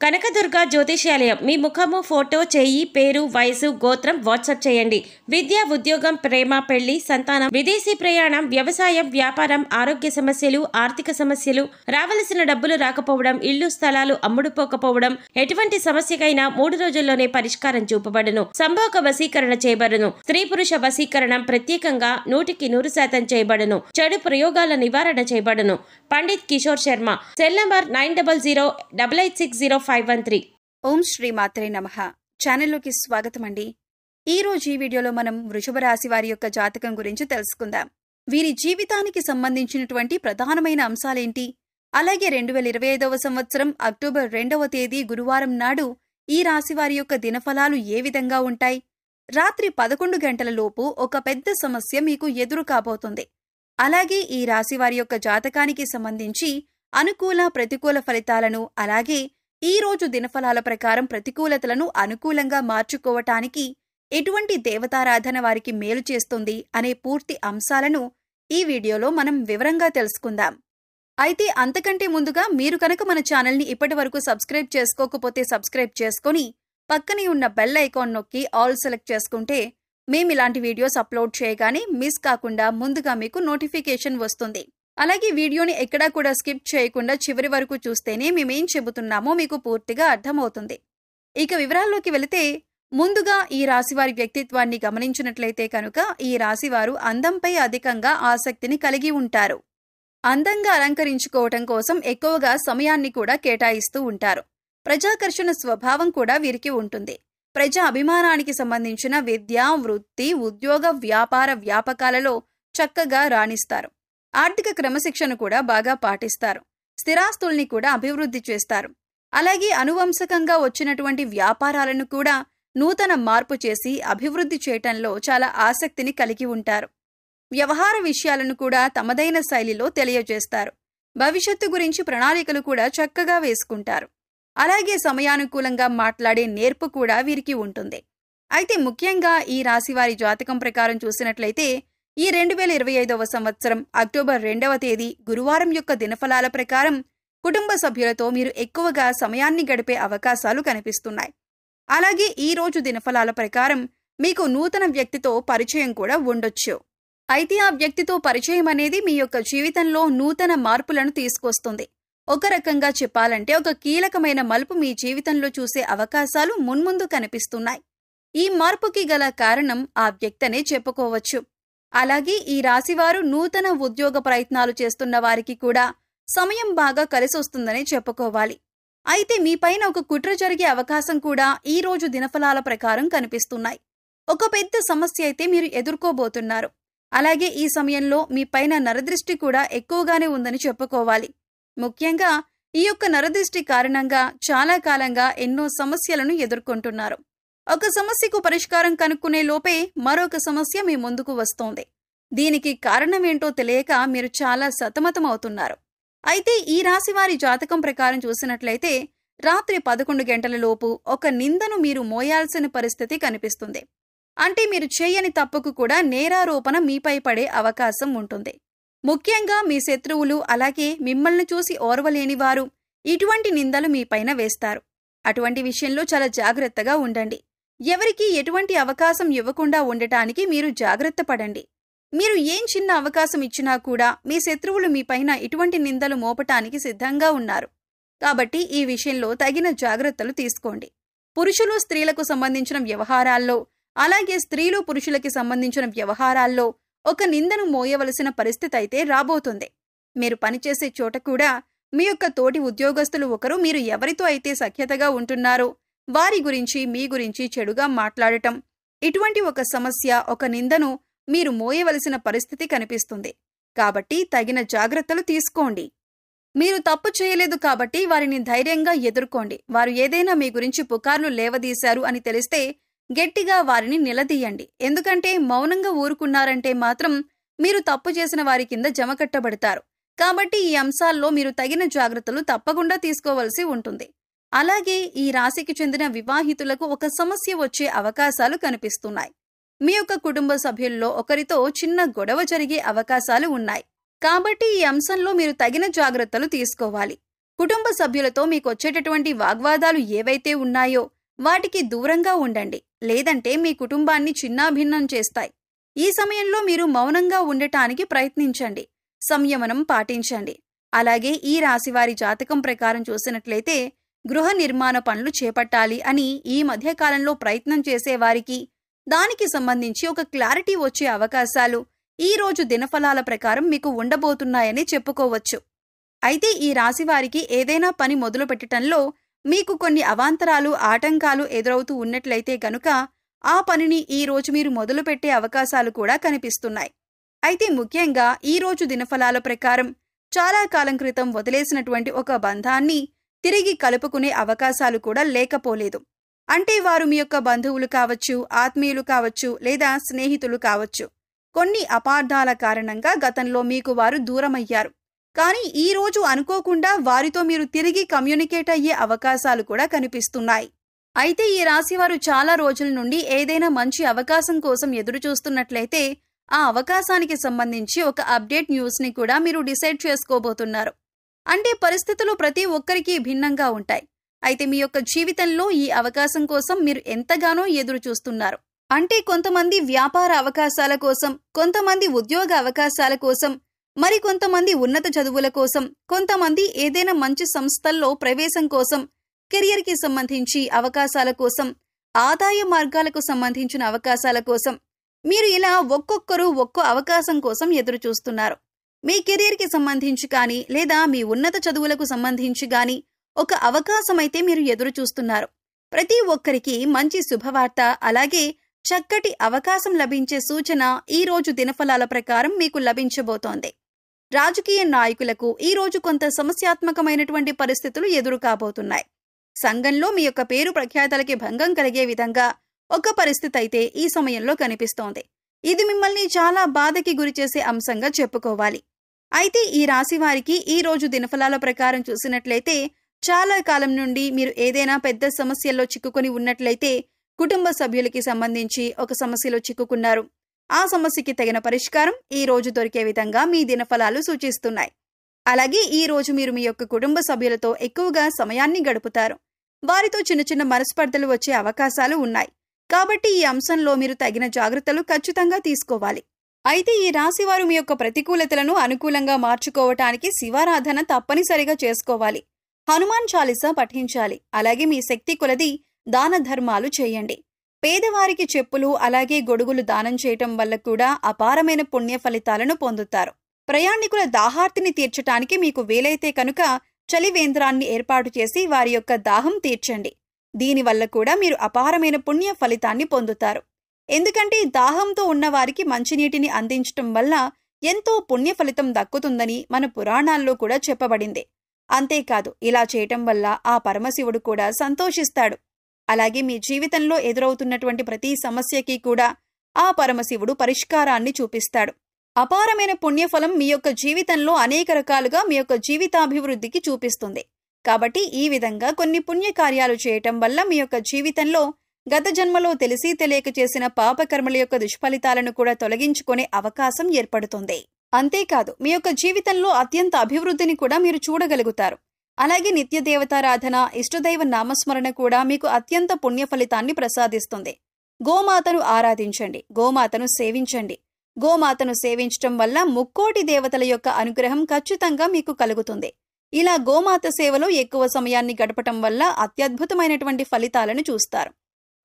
కనకదుర్గ జ్యోతిష్యాలయం మీ ముఖము ఫోటో చేయి పేరు వయసు గోత్రం వాట్సాప్ చేయండి. విద్య ఉద్యోగం ప్రేమ పెళ్లి సంతానం విదేశీ ప్రయాణం వ్యవసాయం వ్యాపారం ఆరోగ్య సమస్యలు ఆర్థిక సమస్యలు రావలసిన డబ్బులు రాకపోవడం ఇల్లు స్థలాలు అమ్ముడుపోకపోవడం ఎటువంటి సమస్యకైనా 3 రోజుల్లోనే పరిష్కారం చూపబడును. సంభోగ వశీకరణ చేయబడును. స్త్రీ పురుష వశీకరణం ప్రత్యేకంగా 100% చేయబడును. చెడు ప్రయోగాల నివారణ చేయబడును. పండిత్ కిషోర్ శర్మ. Cell number 9008860513. ఓం శ్రీ మాత్రే నమః. ఛానల్లోకి స్వాగతం అండి. ఈ రోజు ఈ వీడియోలో మనం వృషభ రాశి వారి యొక్క జాతకం గురించి తెలుసుకుందాం. వీరి జీవితానికి సంబంధించినటువంటి ప్రధానమైన అంశాలేంటి, అలాగే 2025వ సంవత్సరం అక్టోబర్ 2వ తేదీ గురువారం నాడు ఈ రాశి వారి యొక్క దినఫలాలు ఏ విధంగా ఉంటాయి. రాత్రి 11 గంటల లోపు ఒక పెద్ద సమస్య మీకు ఎదురు కాబోతుంది. అలాగే ఈ రాశి వారి యొక్క జాతకానికి సంబంధించి అనుకూల ప్రతికూల ఫలితాలను, అలాగే ఈ రోజు దినఫలాల ప్రకారం ప్రతికూలతలను అనుకూలంగా మార్చుకోవటానికి ఎటువంటి దేవతారాధన వారికి మేలు చేస్తుంది అనే పూర్తి అంశాలను ఈ వీడియోలో మనం వివరంగా తెలుసుకుందాం. అయితే అంతకంటే ముందుగా మీరు కనుక మన ఛానల్ని ఇప్పటి వరకు సబ్స్క్రైబ్ చేసుకోకపోతే సబ్స్క్రైబ్ చేసుకొని పక్కనే ఉన్న బెల్ ఐకాన్ నొక్కి ఆల్ సెలెక్ట్ చేసుకుంటే మేము ఇలాంటి వీడియోస్ అప్లోడ్ చేయగానే మిస్ కాకుండా ముందుగా మీకు నోటిఫికేషన్ వస్తుంది. అలాగే వీడియోని ఎక్కడా కూడా స్కిప్ చేయకుండా చివరి వరకు చూస్తేనే మేమేం చెబుతున్నామో మీకు పూర్తిగా అర్థమవుతుంది. ఇక వివరాల్లోకి వెళితే ముందుగా ఈ రాశివారి వ్యక్తిత్వాన్ని గమనించినట్లయితే కనుక ఈ రాశివారు అందంపై అధికంగా ఆసక్తిని కలిగి ఉంటారు. అందంగా అలంకరించుకోవటం కోసం ఎక్కువగా సమయాన్ని కూడా కేటాయిస్తూ ఉంటారు. ప్రజాకర్షణ స్వభావం కూడా వీరికి ఉంటుంది. ప్రజా అభిమానానికి సంబంధించిన విద్య వృత్తి ఉద్యోగ వ్యాపార వ్యాపకాలలో చక్కగా రాణిస్తారు. ఆర్థిక క్రమశిక్షణ కూడా బాగా పాటిస్తారు. స్థిరాస్తుల్ని కూడా అభివృద్ధి చేస్తారు. అలాగే అనువంశకంగా వచ్చినటువంటి వ్యాపారాలను కూడా నూతన మార్పు చేసి అభివృద్ధి చేయటంలో చాలా ఆసక్తిని కలిగి ఉంటారు. వ్యవహార విషయాలను కూడా తమదైన శైలిలో తెలియజేస్తారు. భవిష్యత్తు గురించి ప్రణాళికలు కూడా చక్కగా వేసుకుంటారు. అలాగే సమయానుకూలంగా మాట్లాడే నేర్పు కూడా వీరికి ఉంటుంది. అయితే ముఖ్యంగా ఈ రాశివారి జాతకం ప్రకారం చూసినట్లయితే ఈ 2025వ సంవత్సరం అక్టోబర్ 2వ తేదీ గురువారం యొక్క దినఫలాల ప్రకారం కుటుంబ సభ్యులతో మీరు ఎక్కువగా సమయాన్ని గడిపే అవకాశాలు కనిపిస్తున్నాయి. అలాగే ఈ రోజు దినఫలాల ప్రకారం మీకు నూతన వ్యక్తితో పరిచయం కూడా ఉండొచ్చు. అయితే ఆ వ్యక్తితో పరిచయం అనేది మీ యొక్క జీవితంలో నూతన మార్పులను తీసుకొస్తుంది. ఒక రకంగా చెప్పాలంటే ఒక కీలకమైన మలుపు మీ జీవితంలో చూసే అవకాశాలు మున్ముందు కనిపిస్తున్నాయి. ఈ మార్పుకి గల కారణం ఆ వ్యక్తనే చెప్పుకోవచ్చు. అలాగే ఈ రాశివారు నూతన ఉద్యోగ ప్రయత్నాలు చేస్తున్న వారికి కూడా సమయం బాగా కలిసొస్తుందని చెప్పుకోవాలి. అయితే మీపైన ఒక కుట్ర జరిగే అవకాశం కూడా ఈ రోజు దినఫలాల ప్రకారం కనిపిస్తున్నాయి. ఒక పెద్ద సమస్య అయితే మీరు ఎదుర్కోబోతున్నారు. అలాగే ఈ సమయంలో మీపైన నరదృష్టి కూడా ఎక్కువగానే ఉందని చెప్పుకోవాలి. ముఖ్యంగా ఈ యొక్క నరదృష్టి కారణంగా చాలా కాలంగా ఎన్నో సమస్యలను ఎదుర్కొంటున్నారు. ఒక సమస్యకు పరిష్కారం కనుక్కునే లోపే మరొక సమస్య మీ ముందుకు వస్తోంది. దీనికి కారణమేంటో తెలియక మీరు చాలా సతమతమవుతున్నారు. అయితే ఈ రాశివారి జాతకం ప్రకారం చూసినట్లయితే రాత్రి 11 గంటల లోపు ఒక నిందను మీరు మోయాల్సిన పరిస్థితి కనిపిస్తుంది. అంటే మీరు చేయని తప్పుకు కూడా నేరారోపణ మీపై పడే అవకాశం ఉంటుంది. ముఖ్యంగా మీ శత్రువులు అలాగే మిమ్మల్ని చూసి ఓర్వలేని వారు ఇటువంటి నిందలు మీపైన వేస్తారు. అటువంటి విషయంలో చాలా జాగ్రత్తగా ఉండండి. ఎవరికీ ఎటువంటి అవకాశం ఇవ్వకుండా ఉండటానికి మీరు జాగ్రత్త పడండి. మీరు ఏం చిన్న అవకాశం ఇచ్చినా కూడా మీ శత్రువులు మీపైన ఇటువంటి నిందలు మోపటానికి సిద్ధంగా ఉన్నారు. కాబట్టి ఈ విషయంలో తగిన జాగ్రత్తలు తీసుకోండి. పురుషులు స్త్రీలకు సంబంధించిన వ్యవహారాల్లో, అలాగే స్త్రీలు పురుషులకి సంబంధించిన వ్యవహారాల్లో ఒక నిందను మోయవలసిన పరిస్థితి అయితే రాబోతుంది. మీరు పనిచేసే చోట కూడా మీ యొక్క తోటి ఉద్యోగస్తులు ఒకరు మీరు ఎవరితో అయితే సఖ్యతగా ఉంటున్నారో వారి గురించి మీ గురించి చెడుగా మాట్లాడటం, ఇటువంటి ఒక సమస్య ఒక నిందను మీరు మోయవలసిన పరిస్థితి కనిపిస్తుంది. కాబట్టి తగిన జాగ్రత్తలు తీసుకోండి. మీరు తప్పు చేయలేదు కాబట్టి వారిని ధైర్యంగా ఎదుర్కోండి. వారు ఏదైనా మీ గురించి పుకార్లు లేవదీశారు అని తెలిస్తే గట్టిగా వారిని నిలదీయండి. ఎందుకంటే మౌనంగా ఊరుకున్నారంటే మాత్రం మీరు తప్పు చేసిన వారి కింద జమకట్టబడతారు. కాబట్టి ఈ అంశాల్లో మీరు తగిన జాగ్రత్తలు తప్పకుండా తీసుకోవలసి ఉంటుంది. అలాగే ఈ రాశికి చెందిన వివాహితులకు ఒక సమస్య వచ్చే అవకాశాలు కనిపిస్తున్నాయి. మీ యొక్క కుటుంబ సభ్యుల్లో ఒకరితో చిన్న గొడవ జరిగే అవకాశాలు ఉన్నాయి. కాబట్టి ఈ అంశంలో మీరు తగిన జాగ్రత్తలు తీసుకోవాలి. కుటుంబ సభ్యులతో మీకొచ్చేటటువంటి వాగ్వాదాలు ఏవైతే ఉన్నాయో వాటికి దూరంగా ఉండండి. లేదంటే మీ కుటుంబాన్ని చిన్నాభిన్నం చేస్తాయి. ఈ సమయంలో మీరు మౌనంగా ఉండటానికి ప్రయత్నించండి. సంయమనం పాటించండి. అలాగే ఈ రాశివారి జాతకం ప్రకారం చూసినట్లయితే గృహ నిర్మాణ పనులు చేపట్టాలి అని ఈ మధ్యకాలంలో ప్రయత్నం చేసేవారికి దానికి సంబంధించి ఒక క్లారిటీ వచ్చే అవకాశాలు ఈ రోజు దినఫలాల ప్రకారం మీకు ఉండబోతున్నాయని చెప్పుకోవచ్చు. అయితే ఈ రాశివారికి ఏదైనా పని మొదలు పెట్టడంలో మీకు కొన్ని అవాంతరాలు, ఆటంకాలు ఎదురవుతూ ఉన్నట్లయితే గనుక ఆ పనిని ఈ రోజు మీరు మొదలుపెట్టే అవకాశాలు కూడా కనిపిస్తున్నాయి. అయితే ముఖ్యంగా ఈ రోజు దినఫలాల ప్రకారం చాలా కాలం క్రితం వదిలేసినటువంటి ఒక బంధాన్ని తిరిగి కలుపుకునే అవకాశాలు కూడా లేకపోలేదు. అంటే వారు మీ యొక్క బంధువులు కావచ్చు, ఆత్మీయులు కావచ్చు, లేదా స్నేహితులు కావచ్చు. కొన్ని అపార్థాల కారణంగా గతంలో మీకు వారు దూరమయ్యారు. కానీ ఈ రోజు అనుకోకుండా వారితో మీరు తిరిగి కమ్యూనికేట్ అయ్యే అవకాశాలు కూడా కనిపిస్తున్నాయి. అయితే ఈ రాశివారు చాలా రోజుల నుండి ఏదైనా మంచి అవకాశం కోసం ఎదురు చూస్తున్నట్లయితే ఆ అవకాశానికి సంబంధించి ఒక అప్డేట్ న్యూస్ని కూడా మీరు డిసైడ్ చేసుకోబోతున్నారు. అంటే పరిస్థితులు ప్రతి ఒక్కరికి భిన్నంగా ఉంటాయి. అయితే మీ యొక్క జీవితంలో ఈ అవకాశం కోసం మీరు ఎంతగానో ఎదురు చూస్తున్నారు. అంటే కొంతమంది వ్యాపార అవకాశాల కోసం, కొంతమంది ఉద్యోగ అవకాశాల కోసం, మరికొంతమంది ఉన్నత చదువుల కోసం, కొంతమంది ఏదైనా మంచి సంస్థల్లో ప్రవేశం కోసం, కెరియర్కి సంబంధించి అవకాశాల కోసం, ఆదాయ మార్గాలకు సంబంధించిన అవకాశాల కోసం మీరు ఇలా ఒక్కొక్కరు ఒక్కో అవకాశం కోసం ఎదురు చూస్తున్నారు. మీ కెరియర్కి సంబంధించి కానీ లేదా మీ ఉన్నత చదువులకు సంబంధించి కానీ ఒక అవకాశమైతే మీరు ఎదురు చూస్తున్నారు. ప్రతి ఒక్కరికి మంచి శుభవార్త, అలాగే చక్కటి అవకాశం లభించే సూచన ఈ రోజు దినఫలాల ప్రకారం మీకు లభించబోతోంది. రాజకీయ నాయకులకు ఈ రోజు కొంత సమస్యాత్మకమైనటువంటి పరిస్థితులు ఎదురు కాబోతున్నాయి. సంఘంలో మీ యొక్క పేరు ప్రఖ్యాతలకి భంగం కలిగే విధంగా ఒక పరిస్థితి అయితే ఈ సమయంలో కనిపిస్తోంది. ఇది మిమ్మల్ని చాలా బాధకి గురిచేసే అంశంగా చెప్పుకోవాలి. అయితే ఈ రాశి వారికి ఈ రోజు దినఫలాల ప్రకారం చూసినట్లయితే చాలా కాలం నుండి మీరు ఏదైనా పెద్ద సమస్యల్లో చిక్కుకొని ఉన్నట్లయితే, కుటుంబ సభ్యులకి సంబంధించి ఒక సమస్యలో చిక్కుకున్నారు. ఆ సమస్యకి తగిన పరిష్కారం ఈ రోజు దొరికే విధంగా మీ దినఫలాలు సూచిస్తున్నాయి. అలాగే ఈ రోజు మీరు మీ యొక్క కుటుంబ సభ్యులతో ఎక్కువగా సమయాన్ని గడుపుతారు. వారితో చిన్న చిన్న మనస్పర్ధలు వచ్చే అవకాశాలు ఉన్నాయి. కాబట్టి ఈ అంశంలో మీరు తగిన జాగ్రత్తలు ఖచ్చితంగా తీసుకోవాలి. అయితే ఈ రాశివారు మీ యొక్క ప్రతికూలతలను అనుకూలంగా మార్చుకోవటానికి శివారాధన తప్పనిసరిగా చేసుకోవాలి. హనుమాన్ చాలీసా పఠించాలి. అలాగే మీ శక్తి కొలది దాన ధర్మాలు చేయండి. పేదవారికి చెప్పులు అలాగే గొడుగులు దానం చేయటం వల్ల కూడా అపారమైన పుణ్య ఫలితాలను పొందుతారు. ప్రయాణికుల దాహార్తిని తీర్చటానికి మీకు వీలైతే కనుక చలివేంద్రాన్ని ఏర్పాటు చేసి వారి యొక్క దాహం తీర్చండి. దీనివల్ల కూడా మీరు అపారమైన పుణ్య ఫలితాన్ని పొందుతారు. ఎందుకంటే దాహంతో ఉన్నవారికి మంచినీటిని అందించటం వల్ల ఎంతో పుణ్య ఫలితం దక్కుతుందని మన పురాణాల్లో కూడా చెప్పబడింది. అంతేకాదు, ఇలా చేయటం వల్ల ఆ పరమశివుడు కూడా సంతోషిస్తాడు. అలాగే మీ జీవితంలో ఎదురవుతున్నటువంటి ప్రతి సమస్యకి కూడా ఆ పరమశివుడు పరిష్కారాన్ని చూపిస్తాడు. అపారమైన పుణ్యఫలం మీ యొక్క జీవితంలో అనేక రకాలుగా మీ యొక్క జీవితాభివృద్ధికి చూపిస్తుంది. కాబట్టి ఈ విధంగా కొన్ని పుణ్యకార్యాలు చేయటం వల్ల మీ యొక్క జీవితంలో గత జన్మలో తెలిసి తెలియక చేసిన పాపకర్మల యొక్క దుష్ఫలితాలను కూడా తొలగించుకునే అవకాశం ఏర్పడుతుంది. అంతేకాదు, మీ యొక్క జీవితంలో అత్యంత అభివృద్ధిని కూడా మీరు చూడగలుగుతారు. అలాగే నిత్య దేవతారాధన, ఇష్టదైవ నామస్మరణ కూడా మీకు అత్యంత పుణ్య ఫలితాన్ని ప్రసాదిస్తుంది. గోమాతను ఆరాధించండి, గోమాతను సేవించండి. గోమాతను సేవించటం వల్ల ముక్కోటి దేవతల యొక్క అనుగ్రహం ఖచ్చితంగా మీకు కలుగుతుంది. ఇలా గోమాత సేవలో ఎక్కువ సమయాన్ని గడపటం వల్ల అత్యద్భుతమైనటువంటి ఫలితాలను చూస్తారు.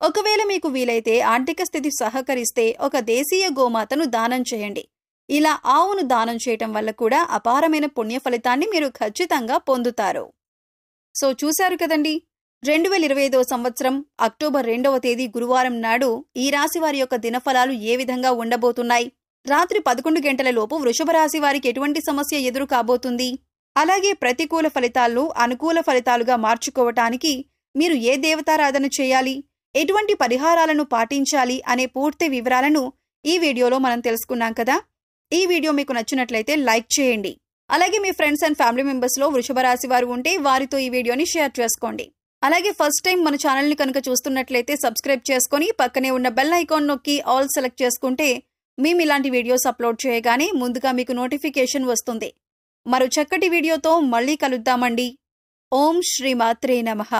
ఒకవేళ మీకు వీలైతే ఆర్థిక స్థితి సహకరిస్తే ఒక దేశీయ గోమాతను దానం చేయండి. ఇలా ఆవును దానం చేయటం వల్ల కూడా అపారమైన పుణ్య ఫలితాన్ని మీరు ఖచ్చితంగా పొందుతారు. సో చూశారు కదండి, 2025 సంవత్సరం అక్టోబర్ 2వ తేదీ గురువారం నాడు ఈ రాశి వారి యొక్క దినఫలాలు ఏ విధంగా ఉండబోతున్నాయి, రాత్రి 11 గంటల లోపు వృషభ రాశి వారికి ఎటువంటి సమస్య ఎదురు కాబోతుంది, అలాగే ప్రతికూల ఫలితాలను అనుకూల ఫలితాలుగా మార్చుకోవటానికి మీరు ఏ దేవతారాధన చేయాలి, ఎటువంటి పరిహారాలను పాటించాలి అనే పూర్తి వివరాలను ఈ వీడియోలో మనం తెలుసుకున్నాం కదా. ఈ వీడియో మీకు నచ్చినట్లయితే లైక్ చేయండి. అలాగే మీ ఫ్రెండ్స్ అండ్ ఫ్యామిలీ మెంబర్స్లో వృషభ రాశి వారు ఉంటే వారితో ఈ వీడియోని షేర్ చేసుకోండి. అలాగే ఫస్ట్ టైం మన ఛానల్ని కనుక చూస్తున్నట్లయితే సబ్స్క్రైబ్ చేసుకొని పక్కనే ఉన్న బెల్ ఐకాన్ నొక్కి ఆల్ సెలెక్ట్ చేసుకుంటే మేము ఇలాంటి వీడియోస్ అప్లోడ్ చేయగానే ముందుగా మీకు నోటిఫికేషన్ వస్తుంది. మరో చక్కటి వీడియోతో మళ్ళీ కలుద్దామండి. ఓం శ్రీమాత్రే నమః.